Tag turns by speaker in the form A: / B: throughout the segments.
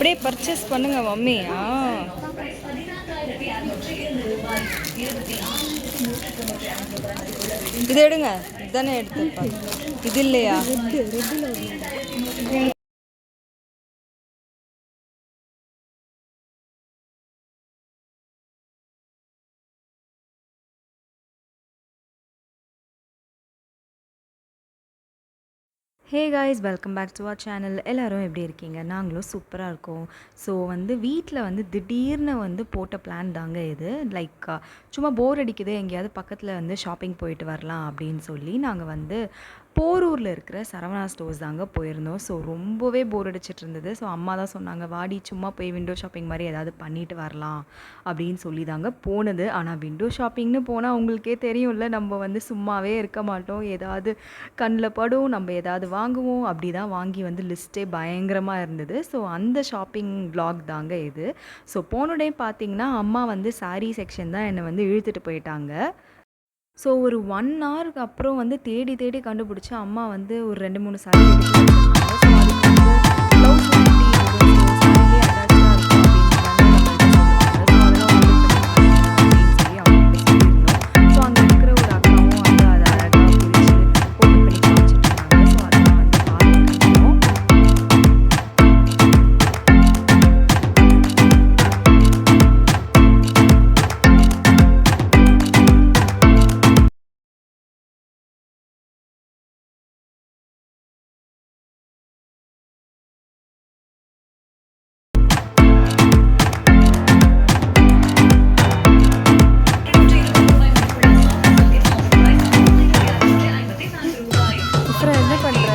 A: அப்படியே பர்ச்சேஸ் பண்ணுங்க மம்மி. இது எடுங்க, இதுதானே எடுத்துருப்பேன். இது இல்லையா? Hey guys, welcome back to our channel. எல்லோரும் எப்படி இருக்கீங்க? நாங்களும் சூப்பராக இருக்கோம். ஸோ வீட்டில் திடீர்னு போட்ட பிளான் தாங்க இது. லைக் சும்மா போர் அடிக்குது, எங்கேயாவது பக்கத்தில் ஷாப்பிங் போயிட்டு வரலாம் அப்படின்னு சொல்லி நாங்கள் போரூரில் இருக்கிற சரவணா ஸ்டோர்ஸ் தாங்க போயிருந்தோம். ஸோ ரொம்பவே போர் அடிச்சிட்டு இருந்தது. ஸோ அம்மா தான் சொன்னாங்க, வாடி சும்மா போய் விண்டோ ஷாப்பிங் மாதிரி ஏதாவது பண்ணிட்டு வரலாம் அப்படின்னு சொல்லி தாங்க போனது. ஆனால் விண்டோ ஷாப்பிங்னு போனால் உங்களுக்கே தெரியும்ல, நம்ம சும்மாவே இருக்க மாட்டோம். ஏதாவது கண்ணில் படும், நம்ம ஏதாவது வாங்குவோம். அப்படி தான் வாங்கி லிஸ்ட்டே பயங்கரமாக இருந்தது. ஸோ அந்த ஷாப்பிங் வ்ளாக் தாங்க இது. ஸோ போன டைம் பார்த்தீங்கன்னா அம்மா சாரீ செக்ஷன் தான் என்னை இழுத்துட்டு போயிட்டாங்க. ஸோ ஒரு 1 ஹவருக்கு அப்புறம் தேடி தேடி கண்டுபிடிச்சி அம்மா ஒரு 2, 3 சாரீ எடுத்து வச்சுருந்தாங்க. ஸோ அதுக்கு ப்ளவுஸ் எப்படி இருக்கும், ஸோ சாரிலே அட்டாச்சாக இருக்கும் அப்படின்னு தானே நம்மள்கிட்ட சொல்லுவாங்க. ஸோ அதெல்லாம் பண்ணி அப்படின்னு சொல்லி அவங்ககிட்ட சொல்லியிருந்தோம். ஸோ அங்கே இருக்கிற ஒரு அக்காவும் அதை அழகாக பிரித்து ஓப்பன் பண்ணி காமிச்சிட்ருந்தாங்க. ஸோ அதெல்லாம் பார்த்துட்டு இருந்தோம். என்ன பண்ணுற?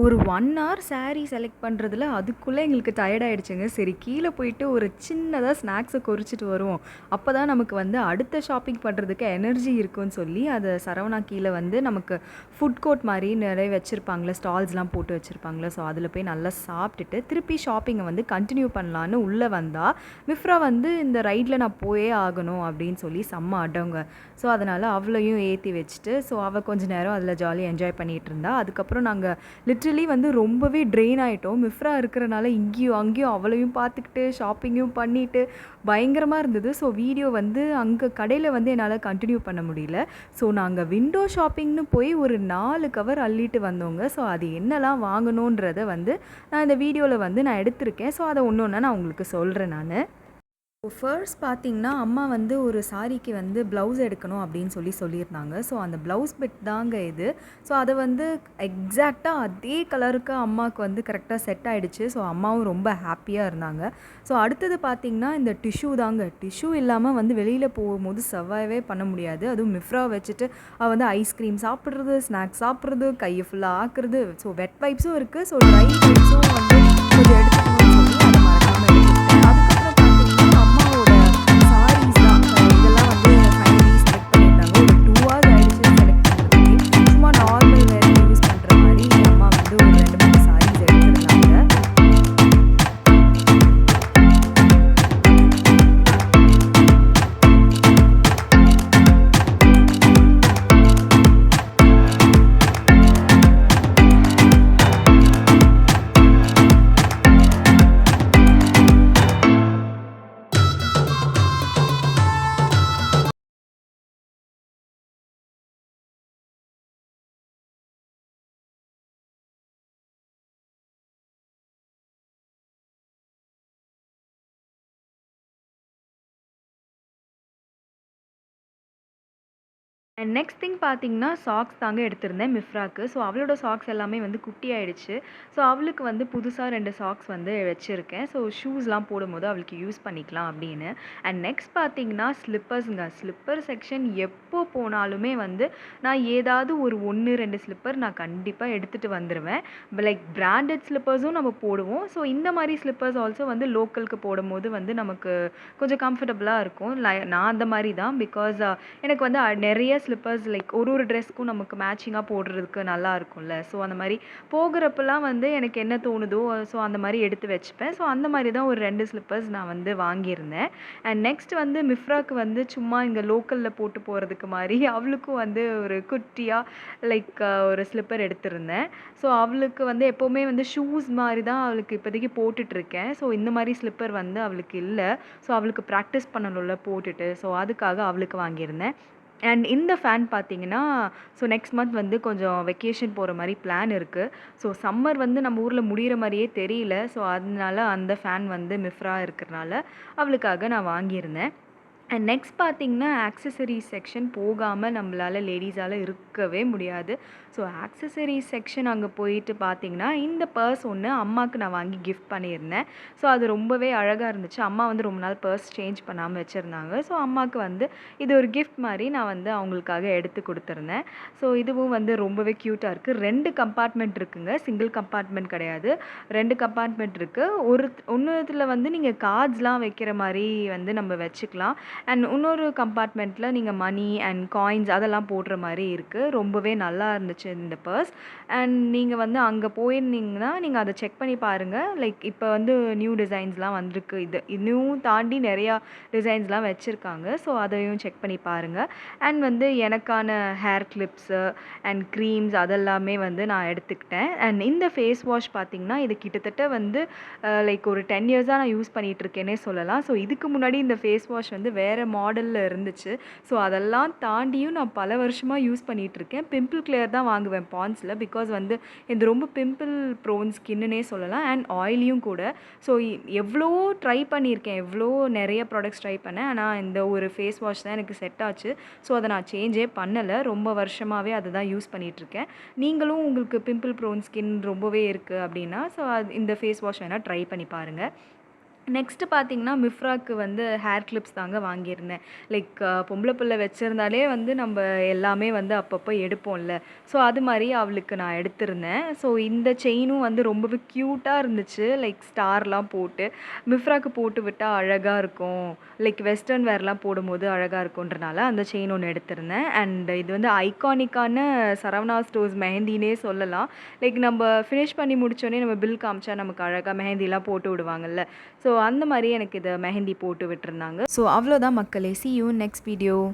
A: ஒரு 1 ஹவர் சாரீ செலக்ட் பண்ணுறதுல அதுக்குள்ளே எங்களுக்கு டயர்ட் ஆகிடுச்சுங்க. சரி, கீழே போயிட்டு ஒரு சின்னதாக ஸ்நாக்ஸை குறிச்சிட்டு வருவோம். அப்போ தான் நமக்கு அடுத்த ஷாப்பிங் பண்ணுறதுக்கு எனர்ஜி இருக்குன்னு சொல்லி அதை சரவணா கீழே நமக்கு ஃபுட் கோர்ட் மாதிரி நிறைய வச்சுருப்பாங்களே, ஸ்டால்ஸ்லாம் போட்டு வச்சுருப்பாங்களே. ஸோ அதில் போய் நல்லா சாப்பிட்டுட்டு திருப்பி ஷாப்பிங்கை கண்டினியூ பண்ணலான்னு உள்ளே வந்தால் மிஃப்ரா இந்த ரைடில் நான் போயே ஆகணும் அப்படின்னு சொல்லி செம்ம அடங்க. ஸோ அதனால் அவளையும் ஏற்றி வச்சுட்டு ஸோ அவள் கொஞ்சம் நேரம் அதில் ஜாலியாக என்ஜாய் பண்ணிகிட்டு இருந்தா. அதுக்கப்புறம் நாங்கள் லிட்ரலி ரொம்பவே ட்ரெயின் ஆகிட்டோம். மிஃப்ரா இருக்கிறனால இங்கேயும் அங்கேயும் அவளையும் பார்த்துக்கிட்டு ஷாப்பிங்கும் பண்ணிவிட்டு பயங்கரமாக இருந்தது. ஸோ வீடியோ அங்கே கடையில் என்னால் கண்டினியூ பண்ண முடியல. ஸோ நாங்கள் விண்டோ ஷாப்பிங்னு போய் ஒரு 4 கவர் அள்ளிட்டு வந்தோங்க. ஸோ அது என்னெல்லாம் வாங்கணுன்றதை நான் இந்த வீடியோவில் நான் எடுத்திருக்கேன். ஸோ அதை ஒன்று ஒன்றா நான் உங்களுக்கு சொல்கிறேன் நான். ஃபர்ஸ்ட் பார்த்தீங்கன்னா அம்மா ஒரு சாரீக்கு ப்ளவுஸ் எடுக்கணும் அப்படின்னு சொல்லியிருந்தாங்க. ஸோ அந்த ப்ளவுஸ் பிட் தாங்க இது. ஸோ அதை எக்ஸாக்டாக அதே கலருக்கு அம்மாவுக்கு கரெக்டாக செட் ஆகிடுச்சு. ஸோ அம்மாவும் ரொம்ப ஹாப்பியாக இருந்தாங்க. ஸோ அடுத்தது பார்த்திங்கன்னா இந்த டிஷ்யூ தாங்க. டிஷ்யூ இல்லாமல் வெளியில் போகும்போது சர்வைவே பண்ண முடியாது. அதுவும் மிஃப்ரா வச்சுட்டு ஐஸ்கிரீம் சாப்பிட்றது, ஸ்நாக்ஸ் சாப்பிட்றது, கையை ஃபுல்லாக ஆக்குறது. ஸோ வெட் வைப்ஸும் இருக்குது, ஸோ ட்ரை வைப்ஸும் கொஞ்சம் எடுத்துக்கணும்னு சொல்லி அதை மறக்காமல் எடுத்துக்கிட்டேன். அதுக்கப்புறம் அம்மாவோட சாரீஸ் தான் இதெல்லாம் ஃபைனலி செலக்ட் பண்ணியிருந்தாங்க. ஒரு 2 ஹவர்ஸ் ஆகிடுச்சு செலக்ட் பண்ணுறதுக்கு. சும்மா நார்மல் வேறு யூஸ் பண்ணுற மாதிரி அம்மா ஒரு 2, 3 சாரீஸ் எடுத்துருந்தாங்க. அண்ட் நெக்ஸ்ட் திங் பார்த்தீங்கன்னா சாக்ஸ் தாங்க எடுத்திருந்தேன் மிஃப்ராக்கு. ஸோ அவளோட சாக்ஸ் எல்லாமே குட்டி ஆயிடுச்சு. ஸோ அவளுக்கு புதுசாக 2 சாக்ஸ் வச்சுருக்கேன். ஸோ ஷூஸ்லாம் போடும்போது அவளுக்கு யூஸ் பண்ணிக்கலாம் அப்படின்னு. அண்ட் நெக்ஸ்ட் பார்த்தீங்கன்னா ஸ்லிப்பர்ஸுங்க. ஸ்லிப்பர் செக்ஷன் எப்போ போனாலுமே நான் ஏதாவது ஒரு 1, 2 ஸ்லிப்பர் நான் கண்டிப்பாக எடுத்துகிட்டு வந்துடுவேன். லைக் பிராண்டட் ஸ்லிப்பர்ஸும் நம்ம போடுவோம். ஸோ இந்த மாதிரி ஸ்லிப்பர்ஸ் ஆல்சோ லோக்கலுக்கு போடும்போது நமக்கு கொஞ்சம் கம்ஃபர்டபுளாக இருக்கும். நான் அந்த மாதிரி தான். பிகாஸ் எனக்கு நிறைய ஸ்லிப்பர்ஸ் லைக் ஒரு ட்ரெஸ்க்கும் நமக்கு மேட்சிங்காக போடுறதுக்கு நல்லா இருக்கும்ல. ஸோ அந்த மாதிரி போகிறப்பலாம் வந்து எனக்கு என்ன தோணுதோ ஸோ அந்த மாதிரி எடுத்து வச்சுப்பேன். ஸோ அந்த மாதிரி தான் ஒரு 2 ஸ்லிப்பர்ஸ் நான் வந்து வாங்கியிருந்தேன். அண்ட் நெக்ஸ்ட் வந்து மிஃப்ராக்கு வந்து சும்மா இங்கே லோக்கலில் போட்டு போகிறதுக்கு மாதிரி அவளுக்கும் வந்து ஒரு குட்டியாக லைக் ஒரு ஸ்லிப்பர் எடுத்திருந்தேன். ஸோ அவளுக்கு வந்து எப்போவுமே வந்து ஷூஸ் மாதிரி தான் அவளுக்கு இப்போதைக்கு போட்டுட்ருக்கேன். ஸோ இந்த மாதிரி ஸ்லிப்பர் வந்து அவளுக்கு இல்லை. ஸோ அவளுக்கு ப்ராக்டிஸ் பண்ணணும்ல போட்டுட்டு. ஸோ அதுக்காக அவளுக்கு வாங்கியிருந்தேன். அண்ட் இந்த ஃபேன் பார்த்தீங்கன்னா, ஸோ நெக்ஸ்ட் மந்த் வந்து கொஞ்சம் வெக்கேஷன் போகிற மாதிரி பிளான் இருக்குது. ஸோ சம்மர் வந்து நம்ம ஊரில் முடிகிற மாதிரியே தெரியல. ஸோ அதனால அந்த ஃபேன் வந்து மிஃப்ரா இருக்கிறனால அவளுக்காக நான் வாங்கியிருந்தேன். அண்ட் நெக்ஸ்ட் பார்த்தீங்கன்னா, ஆக்சஸரீஸ் செக்ஷன் போகாமல் நம்மளால் லேடீஸால் இருக்கவே முடியாது. ஸோ ஆக்சஸரீஸ் செக்ஷன் அங்கே போயிட்டு பார்த்தீங்கன்னா, இந்த பர்ஸ் ஒன்று அம்மாவுக்கு நான் வாங்கி கிஃப்ட் பண்ணியிருந்தேன். ஸோ அது ரொம்பவே அழகாக இருந்துச்சு. அம்மா வந்து ரொம்ப நாள் பர்ஸ் சேஞ்ச் பண்ணாமல் வச்சுருந்தாங்க. ஸோ அம்மாவுக்கு வந்து இது ஒரு கிஃப்ட் மாதிரி நான் வந்து அவங்களுக்காக எடுத்து கொடுத்துருந்தேன். ஸோ இதுவும் வந்து ரொம்பவே க்யூட்டாக இருக்குது. 2 கம்பார்ட்மெண்ட் இருக்குங்க. சிங்கிள் கம்பார்ட்மெண்ட் கிடையாது. 2 கம்பார்ட்மெண்ட் இருக்குது. ஒன்னுத்தில் வந்து நீங்கள் கார்ட்ஸ்லாம் வைக்கிற மாதிரி வந்து நம்ம வச்சுக்கலாம். அண்ட் இன்னொரு கம்பார்ட்மெண்ட்டில் நீங்கள் மணி அண்ட் காயின்ஸ் அதெல்லாம் போடுற மாதிரி இருக்குது. ரொம்பவே நல்லா இருந்துச்சு இந்த பர்ஸ். அண்ட் நீங்கள் வந்து அங்கே போயிருந்தீங்கன்னா நீங்கள் அதை செக் பண்ணி பாருங்கள். லைக் இப்போ வந்து நியூ டிசைன்ஸ்லாம் வந்திருக்கு. இன்னும் தாண்டி நிறையா டிசைன்ஸ்லாம் வச்சுருக்காங்க. ஸோ அதையும் செக் பண்ணி பாருங்கள். அண்ட் வந்து எனக்கான ஹேர் கிளிப்ஸு அண்ட் க்ரீம்ஸ் அதெல்லாமே வந்து நான் எடுத்துக்கிட்டேன். அண்ட் இந்த ஃபேஸ் வாஷ் பார்த்திங்கன்னா, இது கிட்டத்தட்ட வந்து லைக் ஒரு 10 இயர்ஸாக நான் யூஸ் பண்ணிகிட்ருக்கேனே சொல்லலாம். ஸோ இதுக்கு முன்னாடி இந்த ஃபேஸ் வாஷ் வந்து வேறு மாடலில் இருந்துச்சு. ஸோ அதெல்லாம் தாண்டியும் நான் பல வருஷமாக யூஸ் பண்ணிகிட்ருக்கேன். பிம்பிள் கிளியர் தான் வாங்குவேன் பாண்ட்ஸில். பிகாஸ் வந்து இது ரொம்ப பிம்பிள் ப்ரோன் ஸ்கின்னுனே சொல்லலாம். அண்ட் ஆயிலியும் கூட. ஸோ எவ்வளோ ட்ரை பண்ணியிருக்கேன். எவ்வளோ நிறைய ப்ராடக்ட்ஸ் ட்ரை பண்ணேன். ஆனால் இந்த ஒரு ஃபேஸ் வாஷ் தான் எனக்கு செட் ஆச்சு. ஸோ அதை நான் சேஞ்சே பண்ணலை. ரொம்ப வருஷமாகவே அதை தான் யூஸ் பண்ணிகிட்ருக்கேன். நீங்களும் உங்களுக்கு பிம்பிள் ப்ரோன் ஸ்கின் ரொம்பவே இருக்குது அப்படின்னா ஸோ இந்த ஃபேஸ் வாஷ் வேணால் ட்ரை பண்ணி பாருங்கள். நெக்ஸ்ட்டு பார்த்தீங்கன்னா, மிஃப்ராக்கு வந்து ஹேர் கிளிப்ஸ் தாங்க வாங்கியிருந்தேன். லைக் பொம்பளை பிள்ளை வச்சுருந்தாலே வந்து நம்ம எல்லாமே வந்து அப்பப்போ எடுப்போம்ல. ஸோ அது மாதிரி அவளுக்கு நான் எடுத்திருந்தேன். ஸோ இந்த செயினும் வந்து ரொம்பவே க்யூட்டாக இருந்துச்சு. லைக் ஸ்டார்லாம் போட்டு மிஃப்ராக்கு போட்டு விட்டால் அழகாக இருக்கும். லைக் வெஸ்டர்ன் வேர்லாம் போடும்போது அழகாக இருக்குன்றனால அந்த செயின் ஒன்று எடுத்திருந்தேன். அண்ட் இது வந்து ஐகானிக்கான சரவணா ஸ்டோர்ஸ் மெஹந்தினே சொல்லலாம். லைக் நம்ம ஃபினிஷ் பண்ணி முடித்தோடனே நம்ம பில் காமிச்சா நமக்கு அழகாக மெஹந்திலாம் போட்டு விடுவாங்கல்ல. ஸோ அந்த மாதிரி எனக்கு இதை மெஹந்தி போட்டு விட்டுருந்தாங்க. ஸோ அவ்வளோதான் மக்களே. see you next video.